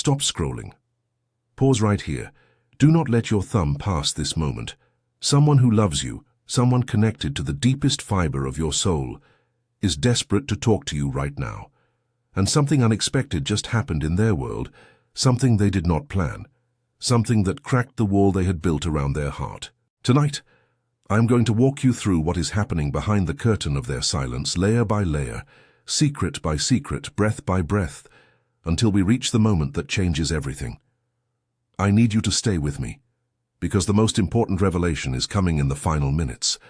Stop scrolling. Pause right here. Do not let your thumb pass this moment. Someone who loves you, someone connected to the deepest fiber of your soul, is desperate to talk to you right now. And something unexpected just happened in their world, something they did not plan, something that cracked the wall they had built around their heart. Tonight, I am going to walk you through what is happening behind the curtain of their silence, layer by layer, secret by secret, breath by breath, until we reach the moment that changes everything. I need you to stay with me, because the most important revelation is coming in the final minutes.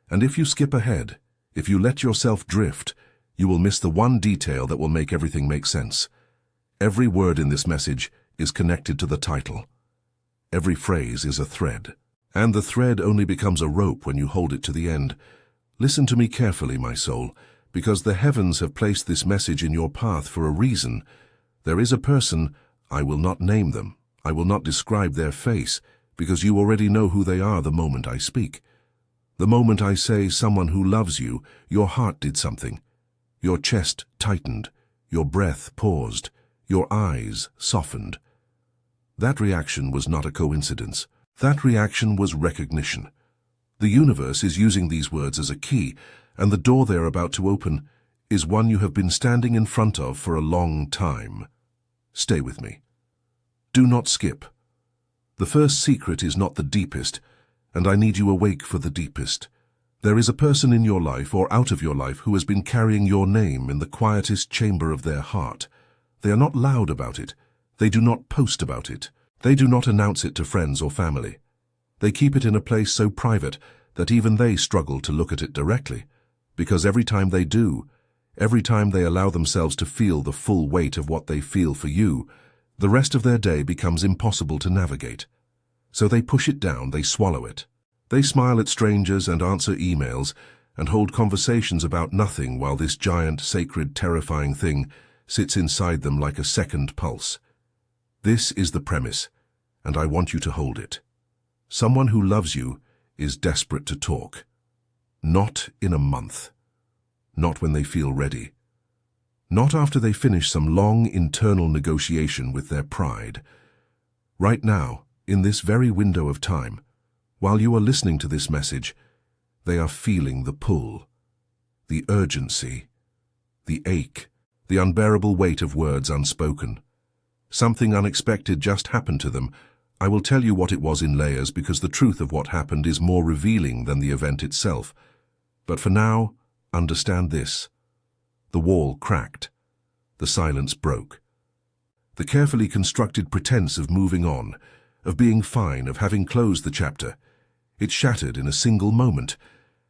And if you skip ahead, if you let yourself drift, you will miss the one detail that will make everything make sense. Every word in this message is connected to the title. Every phrase is a thread. And the thread only becomes a rope when you hold it to the end. Listen to me carefully, my soul, because the heavens have placed this message in your path for a reason. There is a person, I will not name them, I will not describe their face, because you already know who they are the moment I speak. The moment I say someone who loves you, your heart did something. Your chest tightened, your breath paused, your eyes softened. That reaction was not a coincidence. That reaction was recognition. The universe is using these words as a key, and the door they're about to open is one you have been standing in front of for a long time. Stay with me. Do not skip. The first secret is not the deepest, and I need you awake for the deepest. There is a person in your life or out of your life who has been carrying your name in the quietest chamber of their heart. They are not loud about it. They do not post about it. They do not announce it to friends or family. They keep it in a place so private that even they struggle to look at it directly, because every time they do, every time they allow themselves to feel the full weight of what they feel for you, the rest of their day becomes impossible to navigate. So they push it down, they swallow it. They smile at strangers and answer emails and hold conversations about nothing while this giant, sacred, terrifying thing sits inside them like a second pulse. This is the premise, and I want you to hold it. Someone who loves you is desperate to talk. Not in a month. Not when they feel ready. Not after they finish some long internal negotiation with their pride. Right now, in this very window of time, while you are listening to this message, they are feeling the pull, the urgency, the ache, the unbearable weight of words unspoken. Something unexpected just happened to them. I will tell you what it was in layers because the truth of what happened is more revealing than the event itself. But for now, understand this. The wall cracked. The silence broke. The carefully constructed pretense of moving on, of being fine, of having closed the chapter, it shattered in a single moment,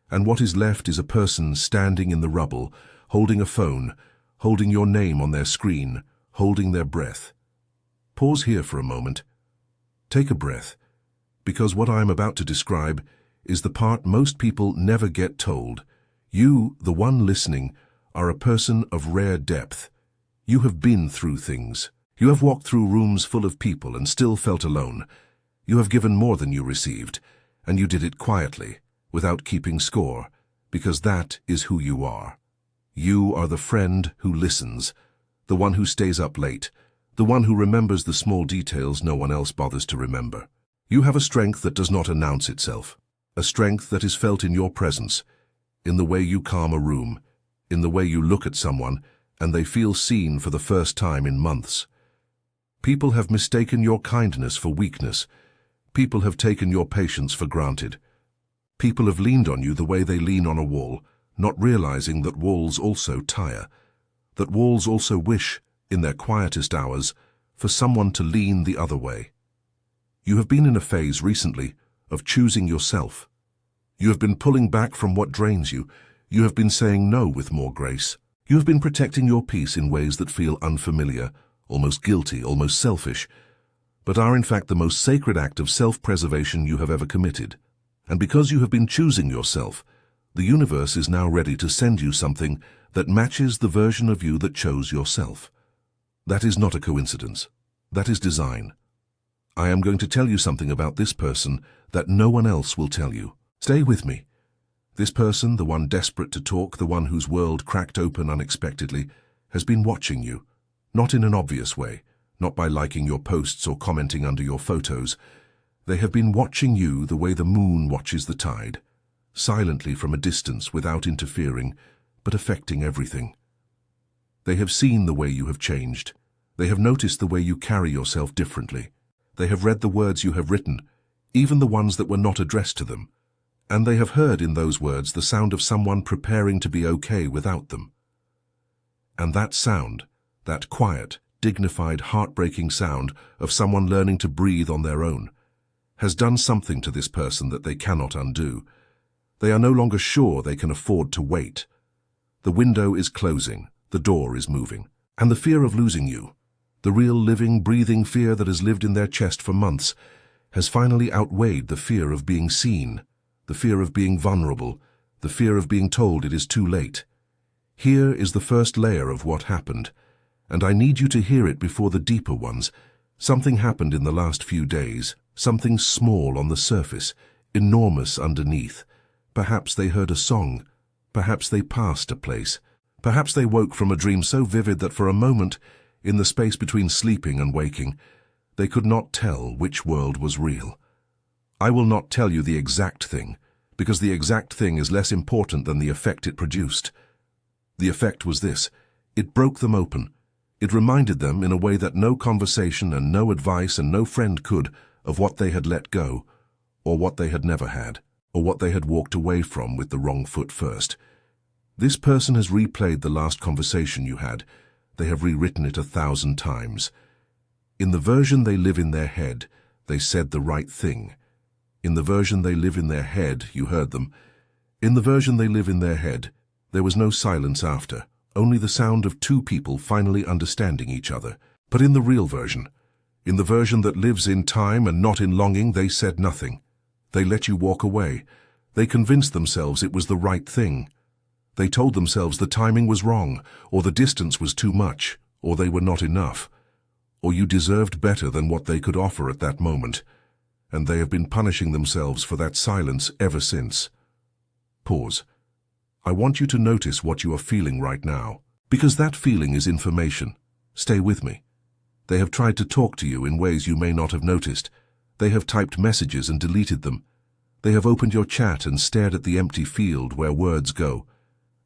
and what is left is a person standing in the rubble, holding a phone, holding your name on their screen, holding their breath. Pause here for a moment. Take a breath, because what I am about to describe is the part most people never get told. You, the one listening, are a person of rare depth. You have been through things. You have walked through rooms full of people and still felt alone. You have given more than you received, and you did it quietly, without keeping score, because that is who you are. You are the friend who listens, the one who stays up late, the one who remembers the small details no one else bothers to remember. You have a strength that does not announce itself, a strength that is felt in your presence, in the way you calm a room, in the way you look at someone, and they feel seen for the first time in months. People have mistaken your kindness for weakness. People have taken your patience for granted. People have leaned on you the way they lean on a wall, not realizing that walls also tire, that walls also wish, in their quietest hours, for someone to lean the other way. You have been in a phase recently of choosing yourself. You have been pulling back from what drains you. You have been saying no with more grace. You have been protecting your peace in ways that feel unfamiliar, almost guilty, almost selfish, but are in fact the most sacred act of self-preservation you have ever committed. And because you have been choosing yourself, the universe is now ready to send you something that matches the version of you that chose yourself. That is not a coincidence. That is design. I am going to tell you something about this person that no one else will tell you. Stay with me. This person, the one desperate to talk, the one whose world cracked open unexpectedly, has been watching you, not in an obvious way, not by liking your posts or commenting under your photos. They have been watching you the way the moon watches the tide, silently from a distance without interfering, but affecting everything. They have seen the way you have changed. They have noticed the way you carry yourself differently. They have read the words you have written, even the ones that were not addressed to them. And they have heard in those words the sound of someone preparing to be okay without them. And that sound, that quiet, dignified, heartbreaking sound of someone learning to breathe on their own, has done something to this person that they cannot undo. They are no longer sure they can afford to wait. The window is closing, the door is moving, and the fear of losing you, the real living, breathing fear that has lived in their chest for months, has finally outweighed the fear of being seen, the fear of being vulnerable, the fear of being told it is too late. Here is the first layer of what happened, and I need you to hear it before the deeper ones. Something happened in the last few days, something small on the surface, enormous underneath. Perhaps they heard a song, perhaps they passed a place, perhaps they woke from a dream so vivid that for a moment, in the space between sleeping and waking, they could not tell which world was real. I will not tell you the exact thing, because the exact thing is less important than the effect it produced. The effect was this: it broke them open. It reminded them in a way that no conversation and no advice and no friend could of what they had let go, or what they had never had, or what they had walked away from with the wrong foot first. This person has replayed the last conversation you had. They have rewritten it 1,000 times. In the version they live in their head, they said the right thing. In the version they live in their head, you heard them. In the version they live in their head, there was no silence after, only the sound of two people finally understanding each other. But in the real version, in the version that lives in time and not in longing, they said nothing. They let you walk away. They convinced themselves it was the right thing. They told themselves the timing was wrong, or the distance was too much, or they were not enough, or you deserved better than what they could offer at that moment. And they have been punishing themselves for that silence ever since. Pause. I want you to notice what you are feeling right now, because that feeling is information. Stay with me. They have tried to talk to you in ways you may not have noticed. They have typed messages and deleted them. They have opened your chat and stared at the empty field where words go.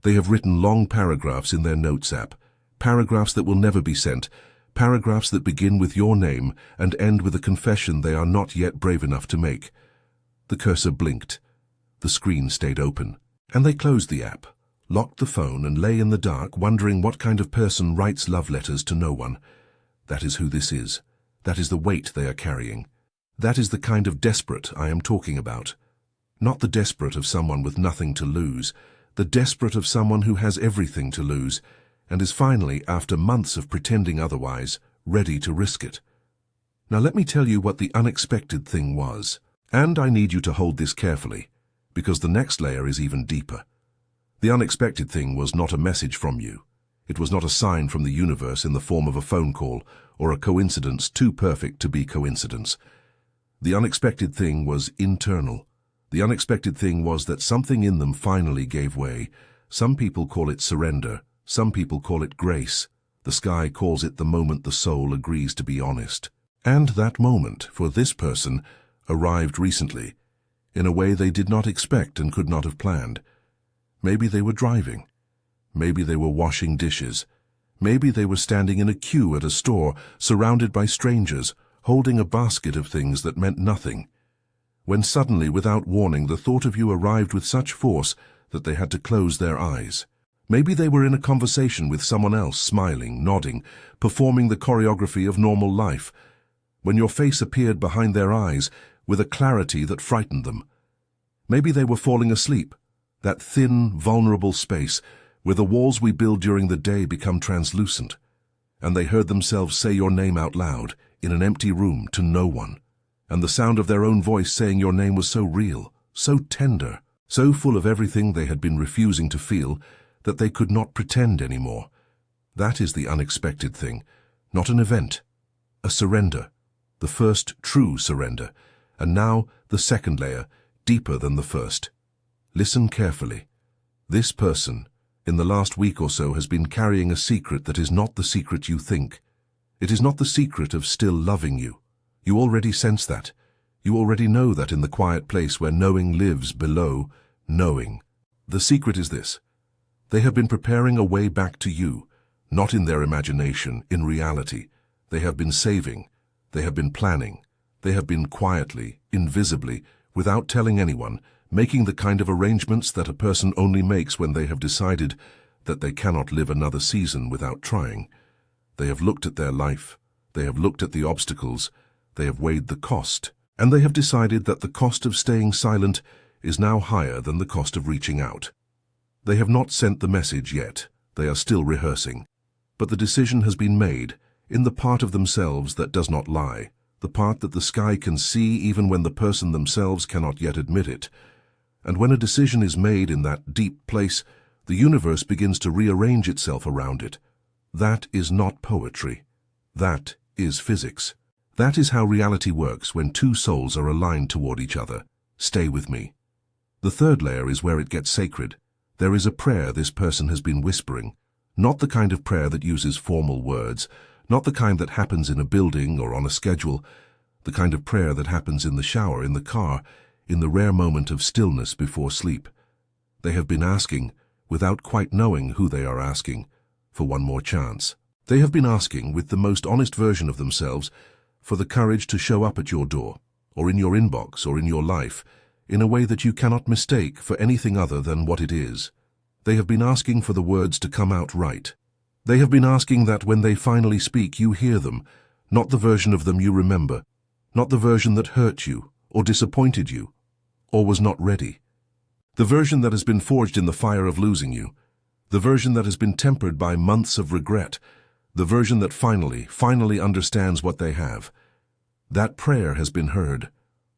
They have written long paragraphs in their notes app, paragraphs that will never be sent, paragraphs that begin with your name and end with a confession they are not yet brave enough to make. The cursor blinked. The screen stayed open. And they closed the app, locked the phone, and lay in the dark wondering what kind of person writes love letters to no one. That is who this is. That is the weight they are carrying. That is the kind of desperate I am talking about. Not the desperate of someone with nothing to lose, the desperate of someone who has everything to lose, and is finally, after months of pretending otherwise, ready to risk it. Now let me tell you what the unexpected thing was, and I need you to hold this carefully, because the next layer is even deeper. The unexpected thing was not a message from you. It was not a sign from the universe in the form of a phone call or a coincidence too perfect to be coincidence. The unexpected thing was internal. The unexpected thing was that something in them finally gave way. Some people call it surrender. Some people call it grace. The sky calls it the moment the soul agrees to be honest. And that moment, for this person, arrived recently, in a way they did not expect and could not have planned. Maybe they were driving. Maybe they were washing dishes. Maybe they were standing in a queue at a store, surrounded by strangers, holding a basket of things that meant nothing. When suddenly, without warning, the thought of you arrived with such force that they had to close their eyes. Maybe they were in a conversation with someone else, smiling, nodding, performing the choreography of normal life, when your face appeared behind their eyes with a clarity that frightened them. Maybe they were falling asleep, that thin, vulnerable space where the walls we build during the day become translucent, and they heard themselves say your name out loud in an empty room to no one. And the sound of their own voice saying your name was so real, so tender, so full of everything they had been refusing to feel that they could not pretend anymore. That is the unexpected thing, not an event, a surrender, the first true surrender, and now the second layer, deeper than the first. Listen carefully. This person, in the last week or so, has been carrying a secret that is not the secret you think. It is not the secret of still loving you. You already sense that. You already know that in the quiet place where knowing lives below knowing. The secret is this. They have been preparing a way back to you, not in their imagination, in reality. They have been saving. They have been planning. They have been quietly, invisibly, without telling anyone, making the kind of arrangements that a person only makes when they have decided that they cannot live another season without trying. They have looked at their life. They have looked at the obstacles. They have weighed the cost. And they have decided that the cost of staying silent is now higher than the cost of reaching out. They have not sent the message yet. They are still rehearsing. But the decision has been made in the part of themselves that does not lie, the part that the sky can see even when the person themselves cannot yet admit it. And when a decision is made in that deep place, the universe begins to rearrange itself around it. That is not poetry. That is physics. That is how reality works when two souls are aligned toward each other. Stay with me. The third layer is where it gets sacred. There is a prayer this person has been whispering. Not the kind of prayer that uses formal words, not the kind that happens in a building or on a schedule, the kind of prayer that happens in the shower, in the car, in the rare moment of stillness before sleep. They have been asking, without quite knowing who they are asking, for one more chance. They have been asking, with the most honest version of themselves, for the courage to show up at your door, or in your inbox, or in your life, in a way that you cannot mistake for anything other than what it is. They have been asking for the words to come out right. They have been asking that when they finally speak, you hear them, not the version of them you remember, not the version that hurt you, or disappointed you, or was not ready. The version that has been forged in the fire of losing you, the version that has been tempered by months of regret, the version that finally understands what they have. That prayer has been heard.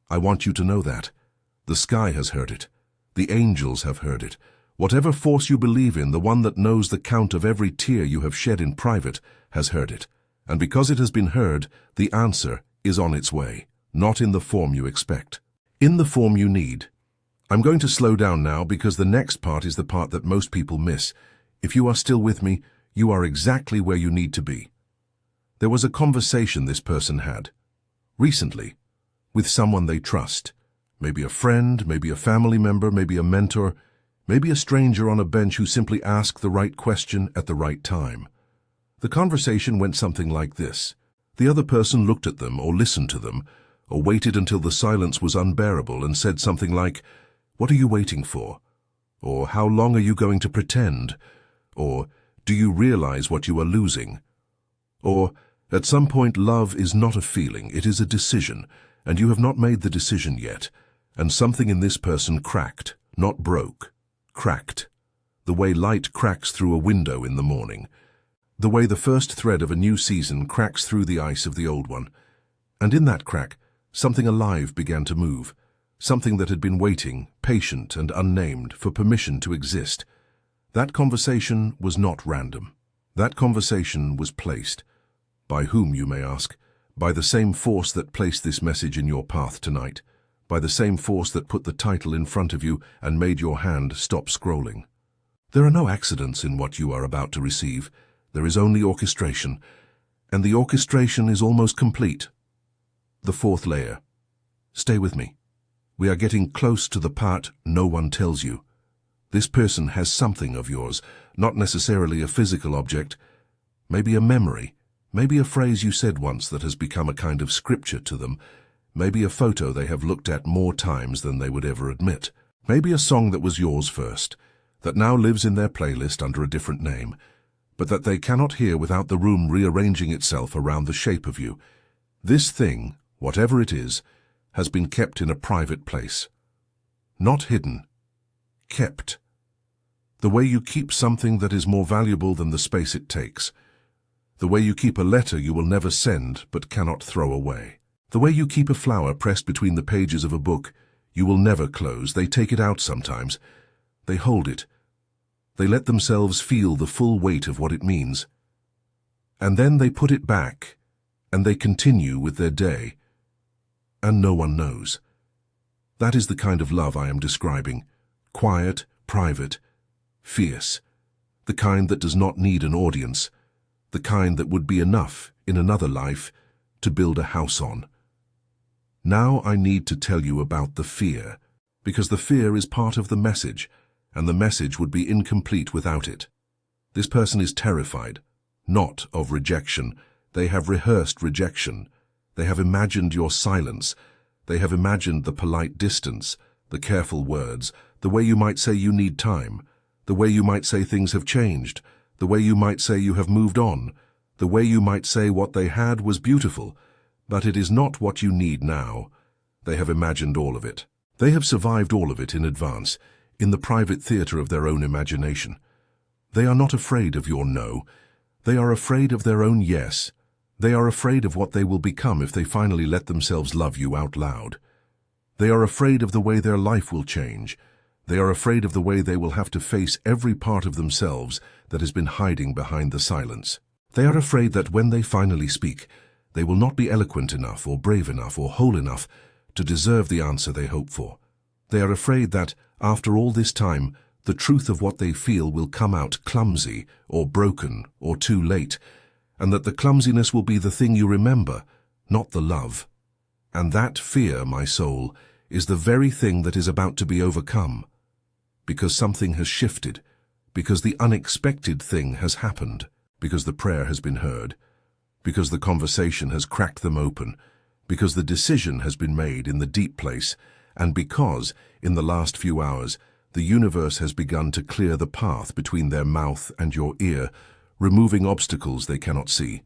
I want you to know that. The sky has heard it. The angels have heard it. Whatever force you believe in, the one that knows the count of every tear you have shed in private, has heard it. And because it has been heard, the answer is on its way, not in the form you expect. In the form you need. I'm going to slow down now because the next part is the part that most people miss. If you are still with me, you are exactly where you need to be. There was a conversation this person had, recently, with someone they trust. Maybe a friend, maybe a family member, maybe a mentor, maybe a stranger on a bench who simply asked the right question at the right time. The conversation went something like this. The other person looked at them or listened to them, or waited until the silence was unbearable and said something like, "What are you waiting for?" Or, "How long are you going to pretend?" Or, "Do you realize what you are losing?" Or, "At some point love is not a feeling, it is a decision, and you have not made the decision yet." And something in this person cracked, not broke, cracked. The way light cracks through a window in the morning. The way the first thread of a new season cracks through the ice of the old one. And in that crack, something alive began to move. Something that had been waiting, patient and unnamed, for permission to exist. That conversation was not random. That conversation was placed. By whom, you may ask? By the same force that placed this message in your path tonight. By the same force that put the title in front of you and made your hand stop scrolling. There are no accidents in what you are about to receive. There is only orchestration. And the orchestration is almost complete. The fourth layer. Stay with me. We are getting close to the part no one tells you. This person has something of yours, not necessarily a physical object, maybe a memory, maybe a phrase you said once that has become a kind of scripture to them, maybe a photo they have looked at more times than they would ever admit, maybe a song that was yours first, that now lives in their playlist under a different name, but that they cannot hear without the room rearranging itself around the shape of you. This thing, whatever it is, has been kept in a private place. Not hidden. Kept. The way you keep something that is more valuable than the space it takes. The way you keep a letter you will never send but cannot throw away. The way you keep a flower pressed between the pages of a book you will never close. They take it out sometimes. They hold it. They let themselves feel the full weight of what it means. And then they put it back, and they continue with their day. And no one knows. That is the kind of love I am describing. Quiet, private, fierce. The kind that does not need an audience. The kind that would be enough in another life, to build a house on. Now I need to tell you about the fear, because the fear is part of the message, and the message would be incomplete without it. This person is terrified, not of rejection. They have rehearsed rejection. They have imagined your silence. They have imagined the polite distance, the careful words, the way you might say you need time, the way you might say things have changed, the way you might say you have moved on, the way you might say what they had was beautiful, but it is not what you need now. They have imagined all of it. They have survived all of it in advance, in the private theater of their own imagination. They are not afraid of your no. They are afraid of their own yes. They are afraid of what they will become if they finally let themselves love you out loud. They are afraid of the way their life will change. They are afraid of the way they will have to face every part of themselves that has been hiding behind the silence. They are afraid that when they finally speak, they will not be eloquent enough or brave enough or whole enough to deserve the answer they hope for. They are afraid that, after all this time, the truth of what they feel will come out clumsy or broken or too late, and that the clumsiness will be the thing you remember, not the love. And that fear, my soul, is the very thing that is about to be overcome, because something has shifted, because the unexpected thing has happened, because the prayer has been heard, because the conversation has cracked them open, because the decision has been made in the deep place, and because, in the last few hours, the universe has begun to clear the path between their mouth and your ear, removing obstacles they cannot see,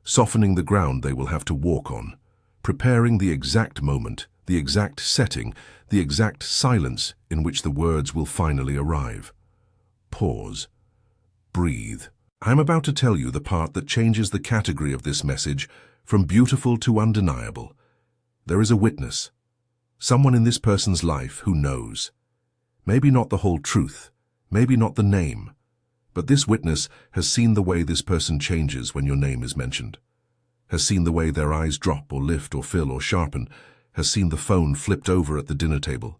softening the ground they will have to walk on, preparing the exact moment, the exact setting, the exact silence in which the words will finally arrive. Pause. Breathe. I am about to tell you the part that changes the category of this message from beautiful to undeniable. There is a witness, someone in this person's life who knows. Maybe not the whole truth, maybe not the name, but this witness has seen the way this person changes when your name is mentioned, has seen the way their eyes drop or lift or fill or sharpen, has seen the phone flipped over at the dinner table,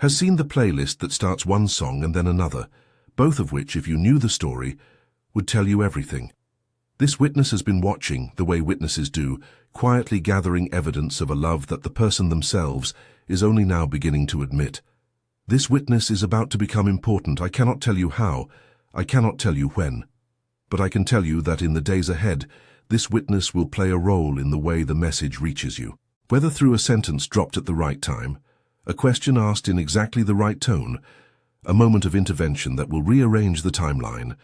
has seen the playlist that starts one song and then another, both of which, if you knew the story, would tell you everything. This witness has been watching, the way witnesses do, quietly gathering evidence of a love that the person themselves is only now beginning to admit. This witness is about to become important. I cannot tell you how, I cannot tell you when, but I can tell you that in the days ahead, this witness will play a role in the way the message reaches you. Whether through a sentence dropped at the right time, a question asked in exactly the right tone, a moment of intervention that will rearrange the timeline,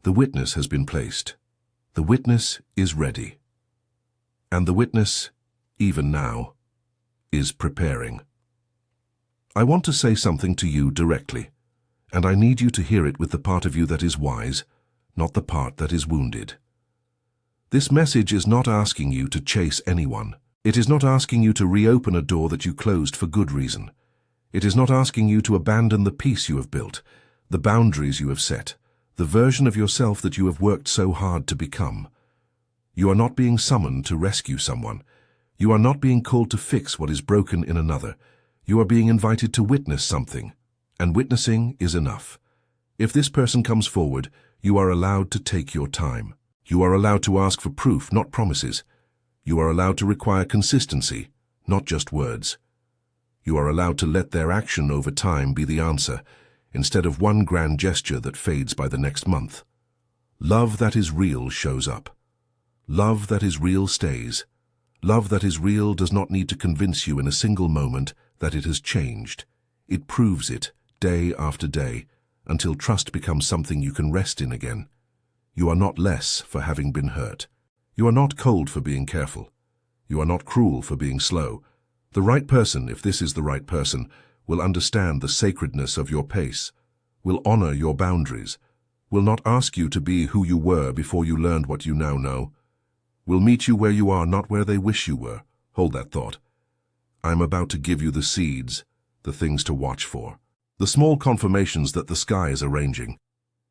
the witness has been placed. The witness is ready. And the witness, even now, is preparing. I want to say something to you directly, and I need you to hear it with the part of you that is wise, not the part that is wounded. This message is not asking you to chase anyone. It is not asking you to reopen a door that you closed for good reason. It is not asking you to abandon the peace you have built, the boundaries you have set, the version of yourself that you have worked so hard to become. You are not being summoned to rescue someone. You are not being called to fix what is broken in another. You are being invited to witness something, and witnessing is enough. If this person comes forward, you are allowed to take your time. You are allowed to ask for proof, not promises. You are allowed to require consistency, not just words. You are allowed to let their action over time be the answer, instead of one grand gesture that fades by the next month. Love that is real shows up. Love that is real stays. Love that is real does not need to convince you in a single moment that it has changed. It proves it, day after day, until trust becomes something you can rest in again. You are not less for having been hurt. You are not cold for being careful. You are not cruel for being slow. The right person, if this is the right person, will understand the sacredness of your pace, will honor your boundaries, will not ask you to be who you were before you learned what you now know, will meet you where you are, not where they wish you were. Hold that thought. I am about to give you the seeds, the things to watch for, the small confirmations that the sky is arranging.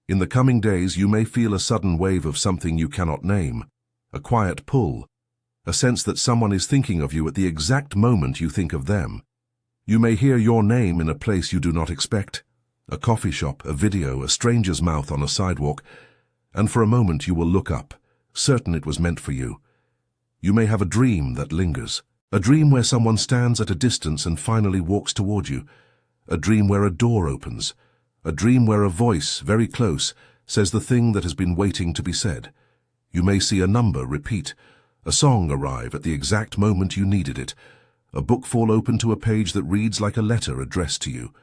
In the coming days, you may feel a sudden wave of something you cannot name, a quiet pull, a sense that someone is thinking of you at the exact moment you think of them. You may hear your name in a place you do not expect, a coffee shop, a video, a stranger's mouth on a sidewalk, and for a moment you will look up, certain it was meant for you. You may have a dream that lingers. A dream where someone stands at a distance and finally walks toward you. A dream where a door opens. A dream where a voice, very close, says the thing that has been waiting to be said. You may see a number repeat, a song arrive at the exact moment you needed it, a book fall open to a page that reads like a letter addressed to you.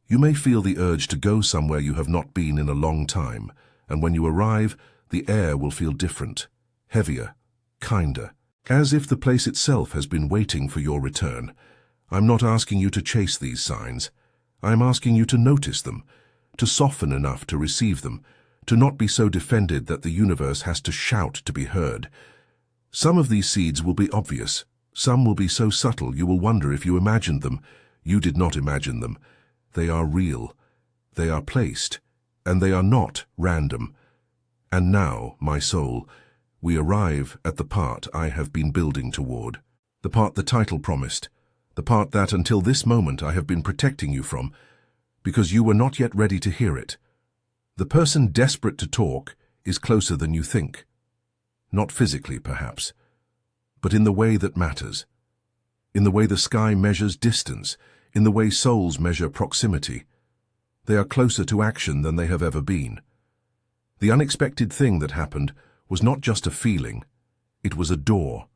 You may feel the urge to go somewhere you have not been in a long time, and when you arrive, the air will feel different, heavier, kinder, as if the place itself has been waiting for your return. I'm not asking you to chase these signs. I'm asking you to notice them, to soften enough to receive them, to not be so defended that the universe has to shout to be heard. Some of these seeds will be obvious. Some will be so subtle you will wonder if you imagined them. You did not imagine them. They are real. They are placed. And they are not random. And now, my soul, we arrive at the part I have been building toward. The part the title promised. The part that, until this moment, I have been protecting you from, because you were not yet ready to hear it. The person desperate to talk is closer than you think. Not physically, perhaps, but in the way that matters. In the way the sky measures distance, in the way souls measure proximity. They are closer to action than they have ever been. The unexpected thing that happened was not just a feeling. It was a door,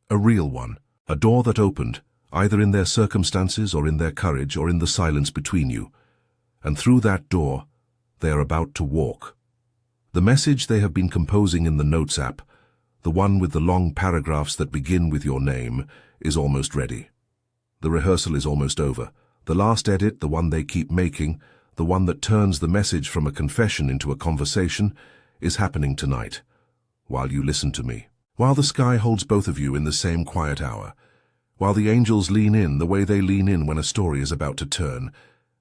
a real one, a door that opened, either in their circumstances or in their courage or in the silence between you. And through that door, they are about to walk. The message they have been composing in the Notes app, the one with the long paragraphs that begin with your name, is almost ready. The rehearsal is almost over. The last edit, the one they keep making, the one that turns the message from a confession into a conversation, is happening tonight, while you listen to me. While the sky holds both of you in the same quiet hour. While the angels lean in the way they lean in when a story is about to turn.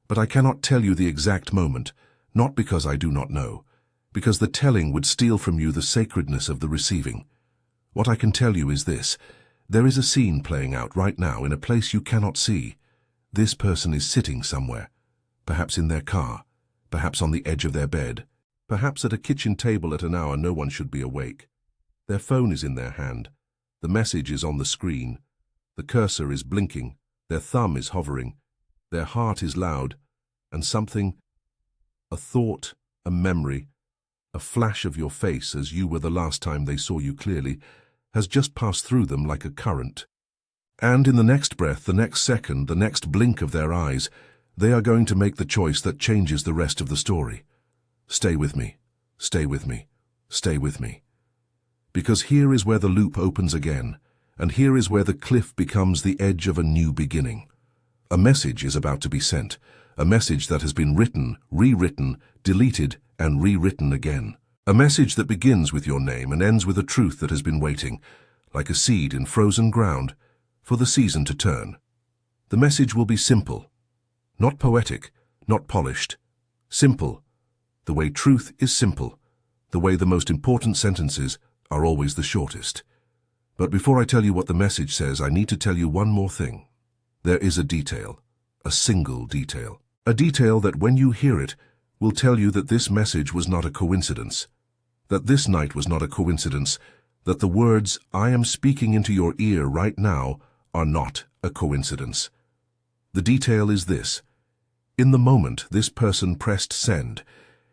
But I cannot tell you the exact moment, not because I do not know, because the telling would steal from you the sacredness of the receiving. What I can tell you is this: there is a scene playing out right now in a place you cannot see. This person is sitting somewhere, perhaps in their car, perhaps on the edge of their bed, perhaps at a kitchen table at an hour no one should be awake. Their phone is in their hand. The message is on the screen. The cursor is blinking. Their thumb is hovering. Their heart is loud. And something, a thought, a memory, a flash of your face as you were the last time they saw you clearly, has just passed through them like a current. And in the next breath, the next second, the next blink of their eyes, they are going to make the choice that changes the rest of the story. Stay with me. Stay with me. Stay with me. Because here is where the loop opens again, and here is where the cliff becomes the edge of a new beginning. A message is about to be sent, a message that has been written, rewritten, deleted, and rewritten again. A message that begins with your name and ends with a truth that has been waiting, like a seed in frozen ground, for the season to turn. The message will be simple, not poetic, not polished. Simple, the way truth is simple, the way the most important sentences are always the shortest. But before I tell you what the message says, I need to tell you one more thing. There is a detail, a single detail. A detail that when you hear it will tell you that this message was not a coincidence, that this night was not a coincidence, that the words I am speaking into your ear right now are not a coincidence. The detail is this. In the moment this person pressed send,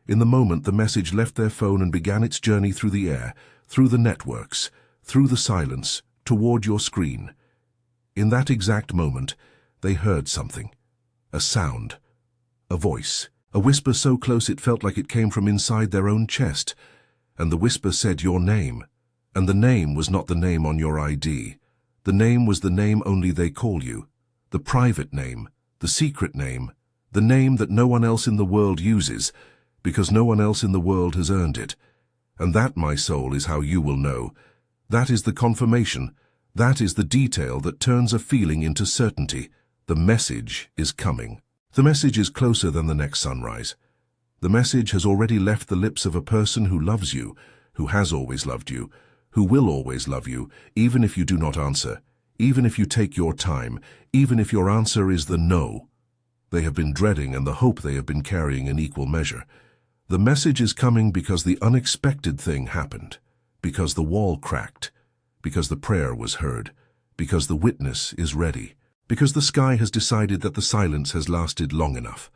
in the moment the message left their phone and began its journey through the air, through the networks, through the silence, toward your screen. In that exact moment, they heard something. A sound. A voice. A whisper so close it felt like it came from inside their own chest. And the whisper said your name. And the name was not the name on your ID. The name was the name only they call you. The private name. The secret name. The name that no one else in the world uses, because no one else in the world has earned it. And that, my soul, is how you will know. That is the confirmation. That is the detail that turns a feeling into certainty. The message is coming. The message is closer than the next sunrise. The message has already left the lips of a person who loves you, who has always loved you, who will always love you, even if you do not answer, even if you take your time, even if your answer is the no. They have been dreading and the hope they have been carrying in equal measure. The message is coming because the unexpected thing happened, because the wall cracked, because the prayer was heard, because the witness is ready, because the sky has decided that the silence has lasted long enough.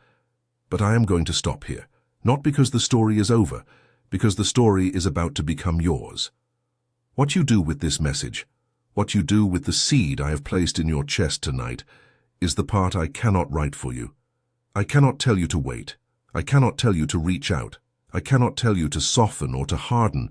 But I am going to stop here, not because the story is over, because the story is about to become yours. What you do with this message, what you do with the seed I have placed in your chest tonight, is the part I cannot write for you. I cannot tell you to wait. I cannot tell you to reach out. I cannot tell you to soften or to harden.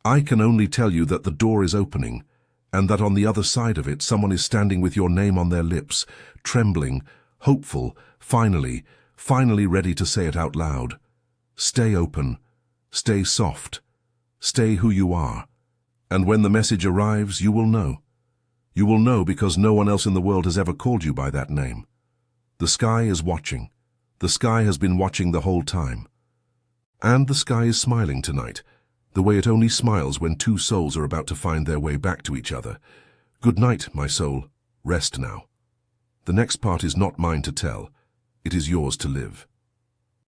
I can only tell you that the door is opening, and that on the other side of it someone is standing with your name on their lips, trembling, hopeful, finally ready to say it out loud. Stay open. Stay soft. Stay who you are. And when the message arrives, you will know. You will know because no one else in the world has ever called you by that name. The sky is watching. The sky has been watching the whole time. And the sky is smiling tonight, the way it only smiles when two souls are about to find their way back to each other. Good night, my soul. Rest now. The next part is not mine to tell. It is yours to live.